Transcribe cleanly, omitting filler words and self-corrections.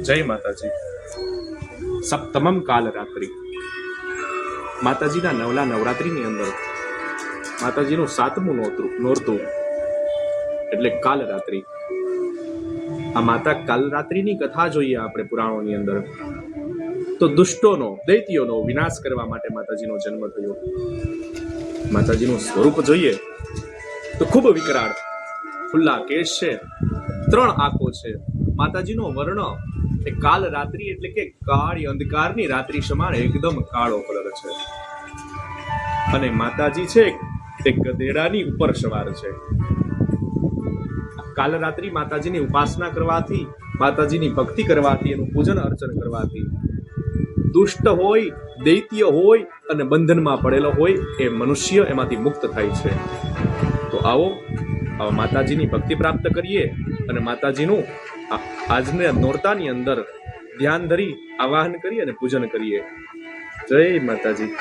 જય માતાજી. સપ્તમમ કાલ રાત્રિ. માતાજીના નવલા નવરાત્રિની અંદર માતાજીનું સાતમું નોરતું એટલે કાલ રાત્રિ. આ માતા કાલ રાત્રિની કથા જોઈએ આપણે પુરાણોની અંદર તો દુષ્ટોનો, દૈત્યોનો વિનાશ કરવા માટે માતાજીનો જન્મ થયો. માતાજીનું સ્વરૂપ જોઈએ તો ખૂબ વિકરાળ, ખુલ્લા કેશ છે, 3 આંખો છે. માતાજીનો વર્ણ એ કાલ રાત્રિ એટલે કે કાળી અંધકારની રાત્રિ સમાન એકદમ કાળો કલર છે. અને માતાજી છે તે ગધેડાની ઉપર સવાર છે. કાલ રાત્રિ માતાજીની ઉપાસના કરવાથી, માતાજીની ભક્તિ કરવાથી, એનું પૂજન અર્ચન કરવાથી દુષ્ટ હોય, દૈત્ય હોય અને બંધનમાં પડેલો હોય એ મનુષ્ય એમાંથી મુક્ત થાય છે. તો આવો માતાજીની ભક્તિ પ્રાપ્ત કરીએ અને માતાજીનું આજના નોરતાની અંદર ધ્યાન ધરી આવાહન કરીએ અને પૂજન કરીએ. જય માતાજી.